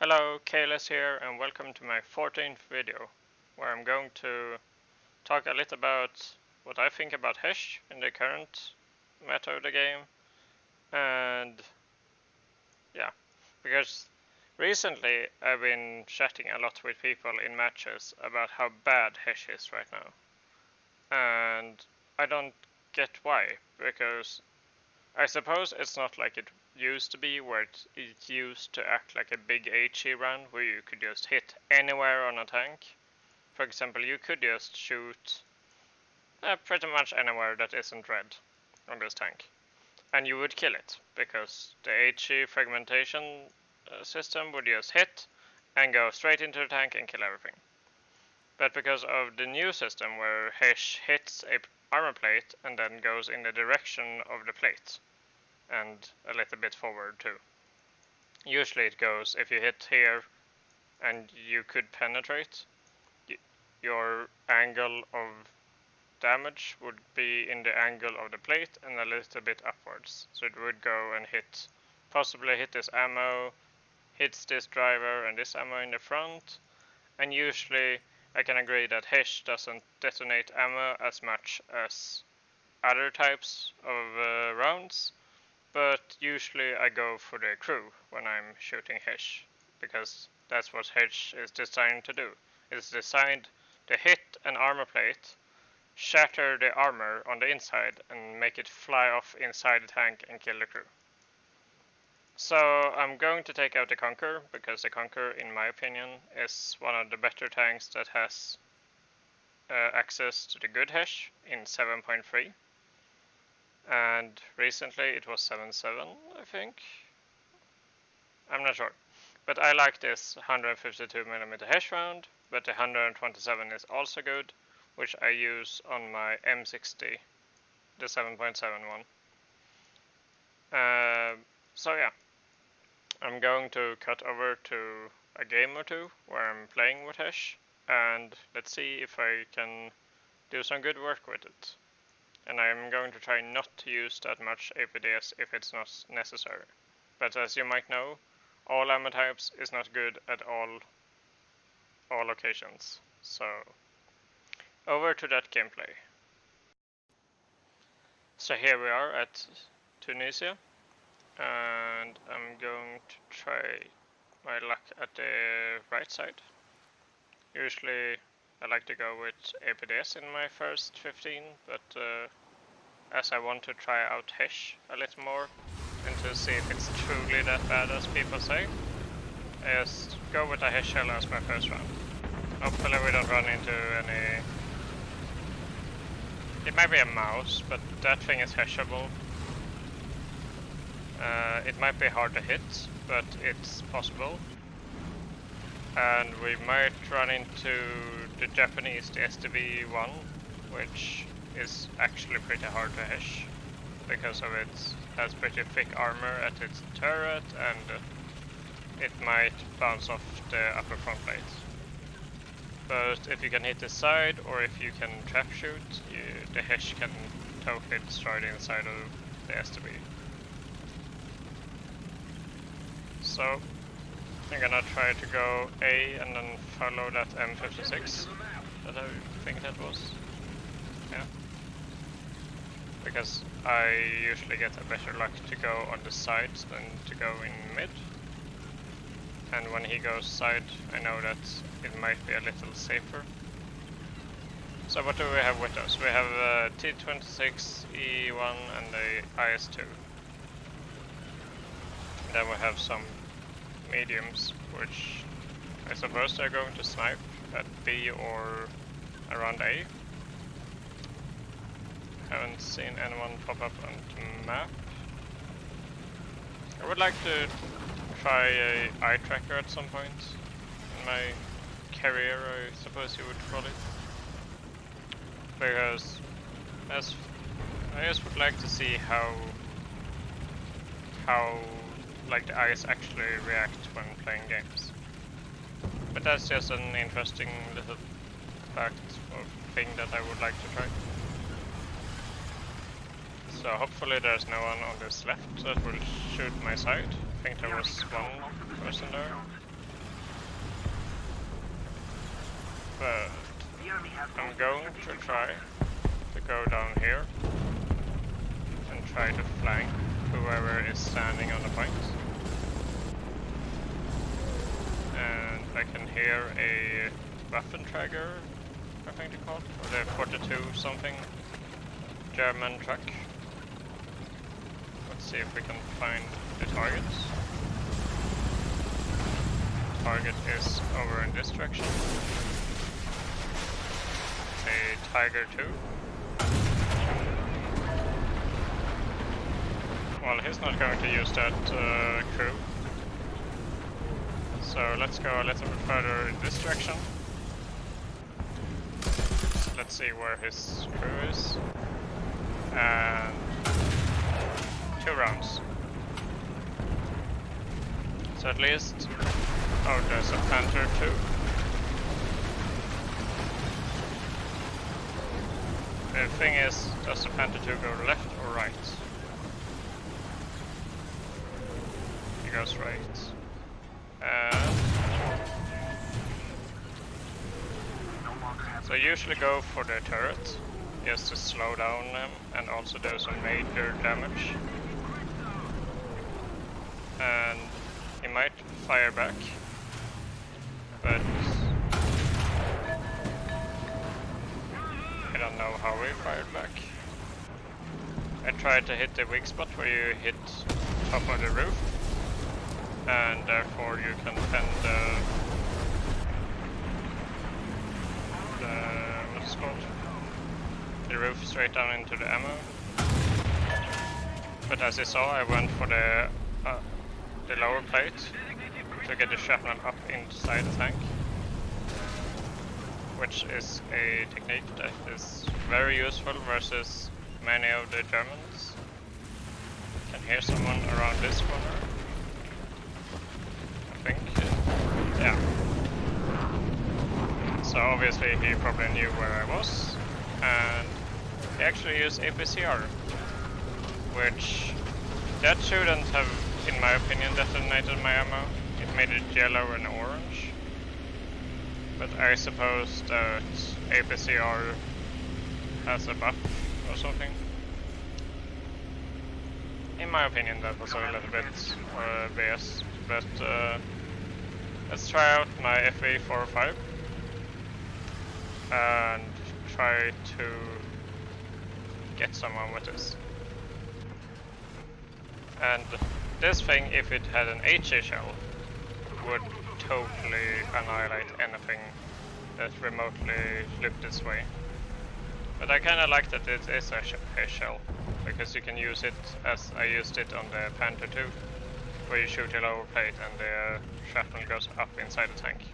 Hello, Kayles here, and welcome to my 14th video, where I'm going to talk a little about what I think about HESH in the current meta of the game, and yeah, because recently I've been chatting a lot with people in matches about how bad HESH is right now, and I don't get why, because I suppose it's not like it used to be, where it used to act like a big HE run, where you could just hit anywhere on a tank. For example, you could just shoot pretty much anywhere that isn't red on this tank, and you would kill it, because the HE fragmentation system would just hit and go straight into the tank and kill everything. But because of the new system, where HESH hits a armor plate and then goes in the direction of the plate, and a little bit forward too. Usually it goes, if you hit here and you could penetrate, your angle of damage would be in the angle of the plate and a little bit upwards. So it would go and hit, possibly hit this ammo, hits this driver and this ammo in the front, and usually I can agree that HESH doesn't detonate ammo as much as other types of rounds, but usually I go for the crew when I'm shooting HESH, because that's what HESH is designed to do. It's designed to hit an armor plate, shatter the armor on the inside, and make it fly off inside the tank and kill the crew. So I'm going to take out the Conqueror, because the Conqueror, in my opinion, is one of the better tanks that has access to the good HESH in 7.3. And recently it was 7.7, I think. I'm not sure. But I like this 152mm HESH round, but the 127 is also good, which I use on my M60, the 7.7 one. So yeah, I'm going to cut over to a game or two where I'm playing with HESH, and let's see if I can do some good work with it. And I'm going to try not to use that much APDS if it's not necessary. But as you might know, all ammo types is not good at all occasions. So over to that gameplay. So here we are at Tunisia, and I'm going to try my luck at the right side. Usually I like to go with APDS in my first 15, but as I want to try out HESH a little more and to see if it's truly that bad as people say, I just go with a HESH shell as my first round. Hopefully we don't run into any... It might be a mouse, but that thing is heshable. It might be hard to hit, but it's possible. And we might run into the Japanese, the STV-1, which is actually pretty hard to HESH, because of it has pretty thick armor at its turret, and it might bounce off the upper front plate. But if you can hit the side, or if you can trap shoot, the HESH can totally destroy the inside of the STV. So I'm gonna try to go A and then follow that M56 that I think that was. Yeah. Because I usually get a better luck to go on the sides than to go in mid. And when he goes side, I know that it might be a little safer. So what do we have with us? We have T26, E1 and the IS-2. Then we have some mediums, which I suppose they're going to snipe at B or around A. Haven't seen anyone pop up on the map. I would like to try a eye tracker at some point in my career, I suppose you would call it. Because I just would like to see how like the eyes actually react when playing games. But that's just an interesting little fact or thing that I would like to try. So hopefully there's no one on this left that will shoot my side. I think there was one person there. but I'm going to try to go down here and try to flank whoever is standing on the point. And I can hear a Waffenträger, I think they called, or the 42 something German truck. Let's see if we can find the targets. Target is over in this direction. A Tiger 2. Well, he's not going to use that crew. So let's go a little bit further in this direction. Let's see where his crew is. And 2 rounds. So at least... Oh, there's a Panther too. The thing is, does the Panther 2 go left or right? He goes right. So I usually go for the turret, just to slow down them and also do some major damage. And he might fire back, but I don't know how he fired back. I tried to hit the weak spot where you hit top of the roof, and therefore you can fend what's it called? The roof straight down into the ammo. But as you saw, I went for the lower plate to get the shrapnel up inside the tank, which is a technique that is very useful versus many of the Germans. Can hear someone around this corner, I think. Yeah. So obviously he probably knew where I was, and he actually used APCR, which that shouldn't have, in my opinion, detonated my ammo. It made it yellow and orange. But I suppose that APCR has a buff or something. In my opinion, that was a little bit BS. But let's try out my FV45 and try to get someone with this. And this thing, if it had an HE shell, would totally annihilate anything that remotely looked this way. But I kinda like that it is a HE shell, because you can use it as I used it on the Panther 2, where you shoot a lower plate and the shrapnel goes up inside the tank.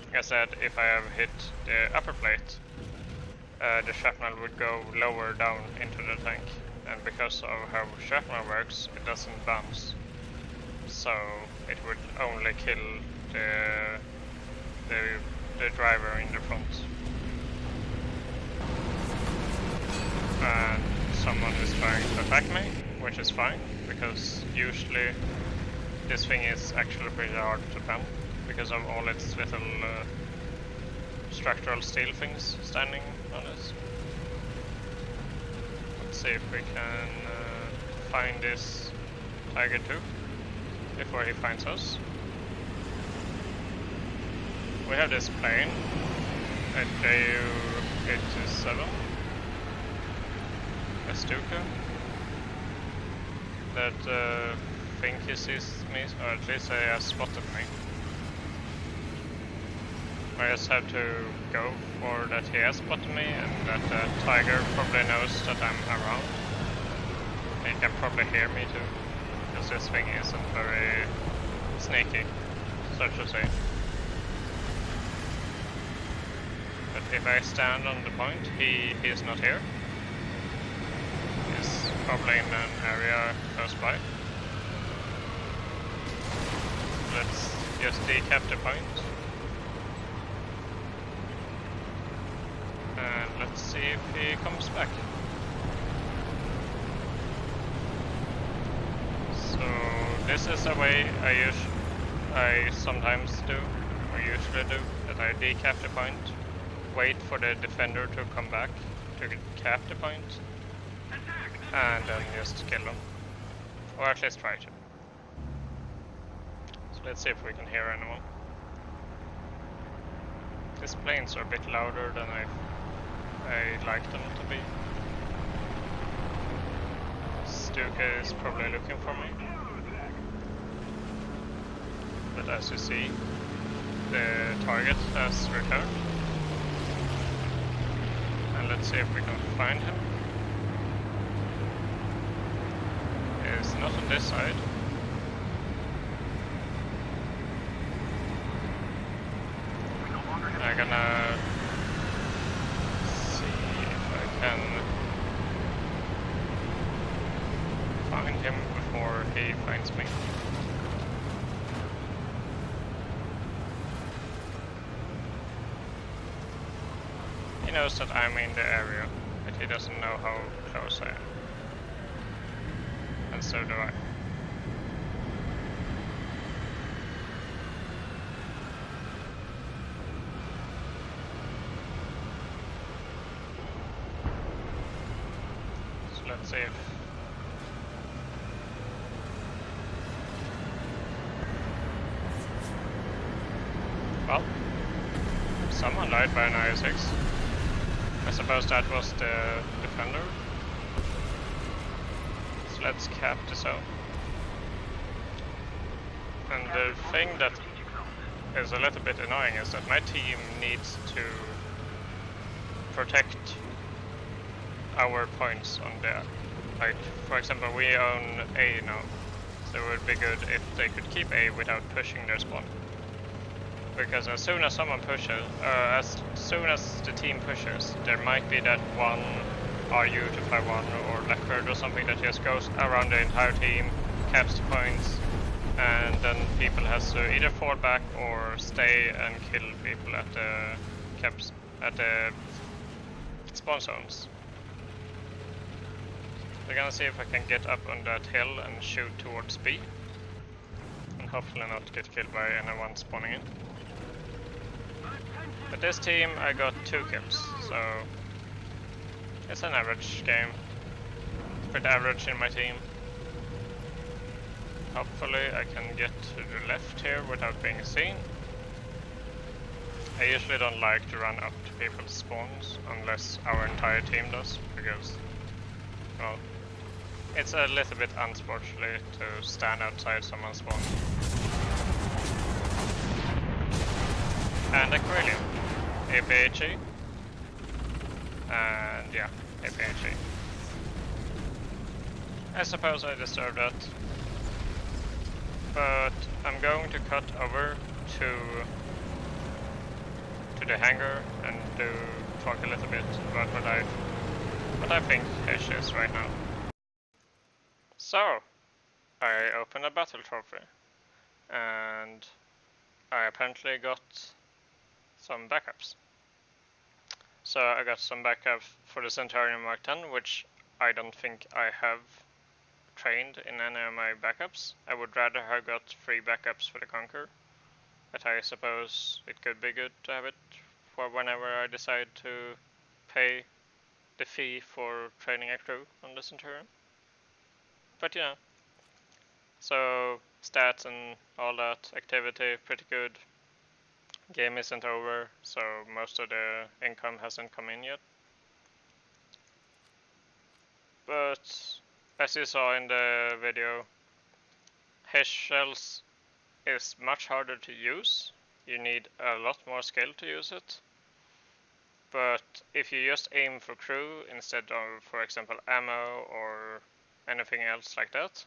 Like I said, if I have hit the upper plate, the shrapnel would go lower down into the tank. And because of how shrapnel works, it doesn't bounce. So it would only kill the driver in the front. And someone is trying to attack me, which is fine, because usually this thing is actually pretty hard to pen because of all its little structural steel things standing on it. Let's see if we can find this Tiger 2 before he finds us. We have this plane, a Ju-87, a Stuka, that think he sees me, or at least he has spotted me. I just have to go for that he has spotted me, and that the Tiger probably knows that I'm around. He can probably hear me too, because this thing isn't very sneaky, so to say. But if I stand on the point, he is not here. He's probably in an area close by. Let's just decap the point. And let's see if he comes back. So this is a way I sometimes do, or usually do, that I decap the point wait for the defender to come back to cap the point, and then just kill them. Or at least try to. So let's see if we can hear anyone. These planes are a bit louder than I like them to be. Stuka is probably looking for me. But as you see, the target has returned. And let's see if we can find him. He's not on this side. I'm gonna see if I can find him before he finds me. He knows that I'm in the area, but he doesn't know how close I am. And so do I. So let's see if... Well, someone died by an IS-6. I suppose that was the defender. So let's cap the zone. And the thing that is a little bit annoying is that my team needs to protect our points on there. Like, for example, we own A now, so it would be good if they could keep A without pushing their spawn. Because as soon as someone pushes, as soon as the team pushes, there might be that one RU-251 or Leopard or something that just goes around the entire team, caps the points, and then people has to either fall back or stay and kill people at the caps at the spawn zones. We're gonna see if I can get up on that hill and shoot towards B, and hopefully not get killed by anyone spawning in. With this team I got 2 kills, so it's an average game. Pretty average in my team. Hopefully I can get to the left here without being seen. I usually don't like to run up to people's spawns unless our entire team does, because, well, it's a little bit unsportsmanly to stand outside someone's spawn. And Aquarium. APHE. And yeah, APHE. I suppose I deserve that. But I'm going to cut over to the hangar and talk a little bit about what I think HESH is right now. So, I opened a battle trophy, and I apparently got some backups. So I got some backup for the Centurion Mark 10, which I don't think I have trained in any of my backups. I would rather have got 3 backups for the Conqueror, but I suppose it could be good to have it for whenever I decide to pay the fee for training a crew on the Centurion. But you know, so stats and all that, activity, pretty good. Game isn't over, so most of the income hasn't come in yet. But as you saw in the video, HESH shells is much harder to use. You need a lot more skill to use it. But if you just aim for crew instead of, for example, ammo or anything else like that,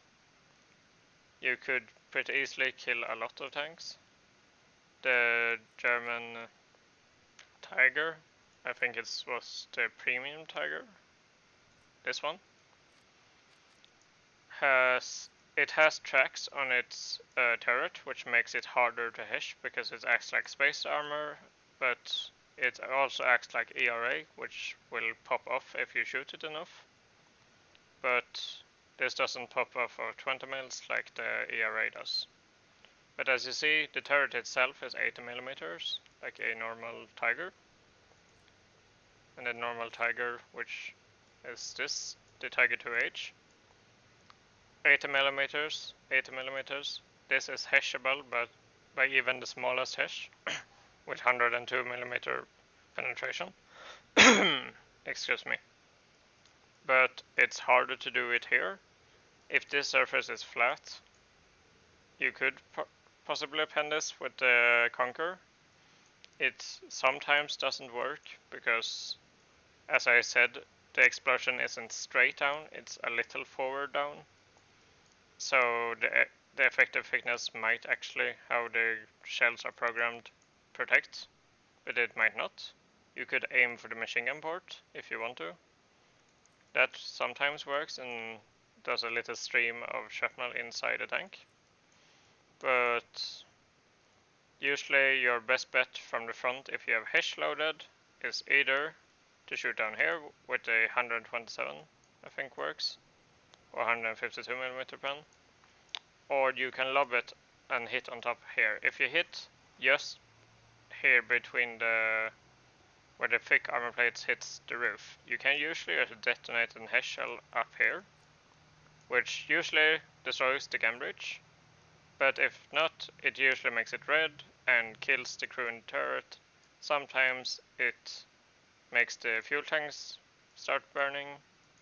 you could pretty easily kill a lot of tanks. The German Tiger, I think it was the premium Tiger, this one, has tracks on its turret, which makes it harder to HESH because it acts like space armor, but it also acts like ERA, which will pop off if you shoot it enough. But this doesn't pop off for 20 mils like the ERA does. But as you see, the turret itself is 80 millimeters, like a normal Tiger. and the normal Tiger, which is this, the Tiger 2H. 80 millimeters, 80 millimeters. This is heshable, but by even the smallest hesh, with 102 millimeter penetration. Excuse me. But it's harder to do it here. If this surface is flat, you could possibly append this with the Conquer. It sometimes doesn't work because, as I said, the explosion isn't straight down, it's a little forward down. So the effective thickness might actually, how the shells are programmed, protect, but it might not. You could aim for the machine gun port if you want to. That sometimes works and does a little stream of shrapnel inside the tank. But usually your best bet from the front, if you have HESH loaded, is either to shoot down here with a 127, I think works, or 152mm pen, or you can lob it and hit on top here. If you hit just here between the where the thick armor plates hits the roof, you can usually detonate an HESH shell up here, which usually destroys the gun bridge, but if not, it usually makes it red and kills the crew in the turret. Sometimes it makes the fuel tanks start burning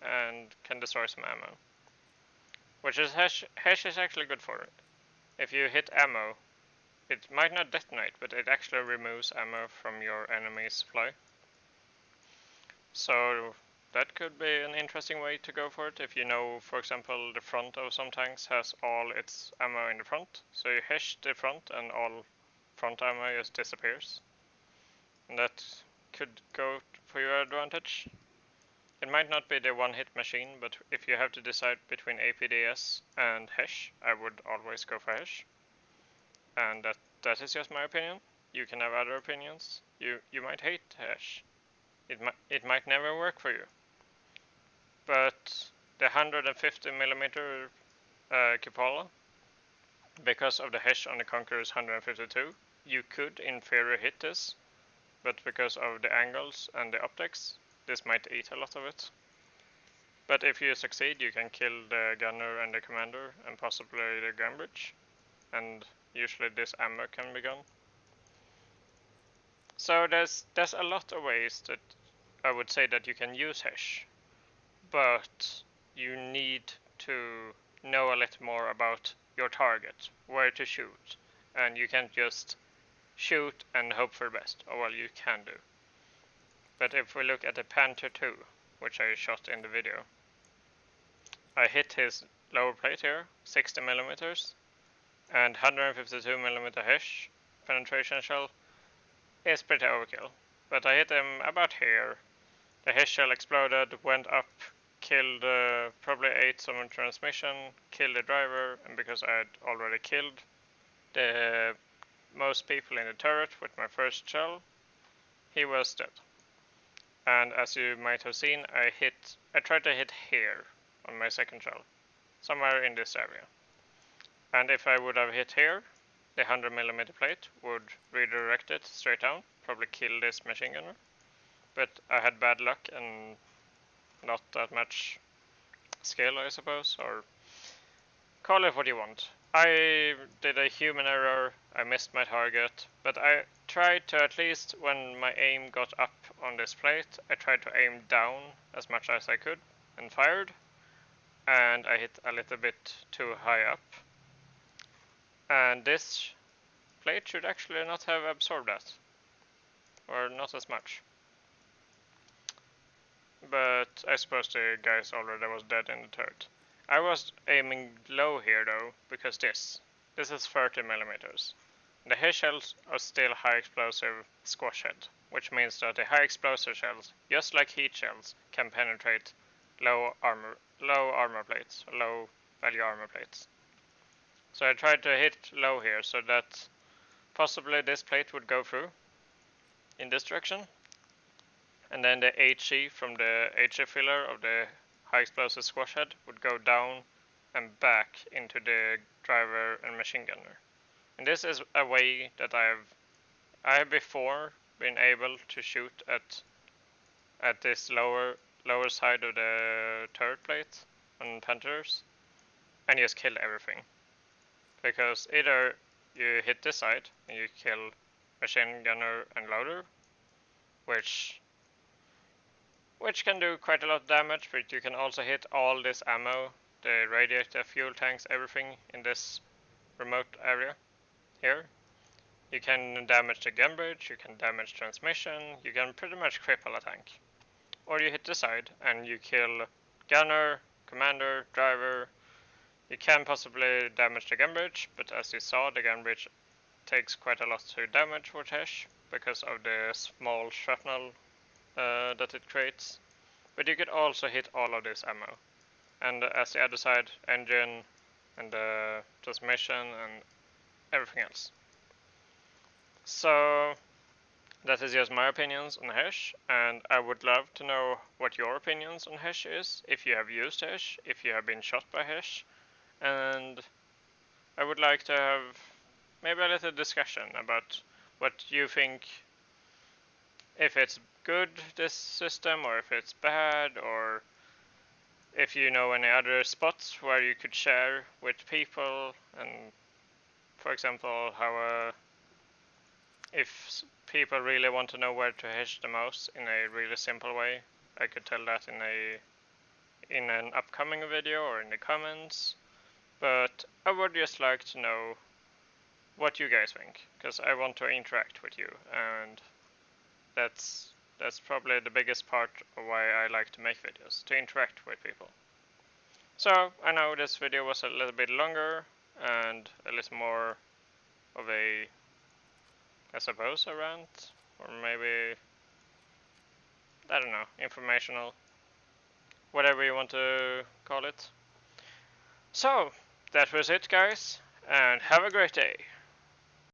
and can destroy some ammo, which is HESH is actually good for it. If you hit ammo, it might not detonate, but it actually removes ammo from your enemy's supply. So that could be an interesting way to go for it if you know, for example, the front of some tanks has all its ammo in the front. So you HESH the front and all front ammo just disappears. And that could go for your advantage. It might not be the one-hit machine, but if you have to decide between APDS and HESH, I would always go for HESH. And that is just my opinion. You can have other opinions. You might hate HESH. It might never work for you. But the 150mm cupola, because of the HESH on the Conqueror's 152, you could in theory hit this, but because of the angles and the optics, this might eat a lot of it. But if you succeed, you can kill the gunner and the commander and possibly the gun bridge, and usually this ammo can be gone. So there's a lot of ways that I would say that you can use HESH, but you need to know a little more about your target, where to shoot, and you can't just shoot and hope for the best, or well, you can do. But if we look at the Panther 2, which I shot in the video, I hit his lower plate here, 60mm, and 152mm HESH penetration shell is pretty overkill. But I hit him about here. The HESH shell exploded, went up, killed probably 8 summon transmission, killed the driver, and because I had already killed the most people in the turret with my first shell, he was dead. And as you might have seen, I tried to hit here on my second shell, somewhere in this area. And if I would have hit here, the 100mm plate would redirect it straight down, probably kill this machine gunner. But I had bad luck and not that much skill, I suppose, or call it what you want. I did a human error, I missed my target, but I tried to, at least when my aim got up on this plate, I tried to aim down as much as I could and fired, and I hit a little bit too high up. And this plate should actually not have absorbed that, or not as much. But I suppose the guys already was dead in the turret. I was aiming low here though, because this is 30mm. The HESH shells are still high explosive squash head, which means that the high explosive shells, just like heat shells, can penetrate low armor plates, low value armor plates. So I tried to hit low here so that possibly this plate would go through in this direction. And then the HE from the HE filler of the high explosive squash head would go down and back into the driver and machine gunner. And this is a way that I have before been able to shoot at at this lower side of the turret plate on Panthers and just kill everything. Because either you hit this side and you kill machine gunner and loader, which can do quite a lot of damage, but you can also hit all this ammo, the radiator, fuel tanks, everything in this remote area here. You can damage the gun bridge, you can damage transmission, you can pretty much cripple a tank. Or you hit the side and you kill gunner, commander, driver. You can possibly damage the gun bridge, but as you saw, the gun bridge takes quite a lot to damage with HESH because of the small shrapnel that it creates. But you could also hit all of this ammo. And as the other side, engine and the transmission and everything else. So that is just my opinions on HESH, and I would love to know what your opinions on HESH is, if you have used HESH, if you have been shot by HESH, and I would like to have maybe a little discussion about what you think, if it's good, this system, or if it's bad, or if you know any other spots where you could share with people, and for example, how if people really want to know where to HESH the most in a really simple way, I could tell that in an upcoming video or in the comments. But I would just like to know what you guys think, because I want to interact with you, and that's probably the biggest part of why I like to make videos, to interact with people. So I know this video was a little bit longer and a little more of a, I suppose, a rant, or maybe, I don't know, informational, whatever you want to call it. So that was it, guys, and have a great day.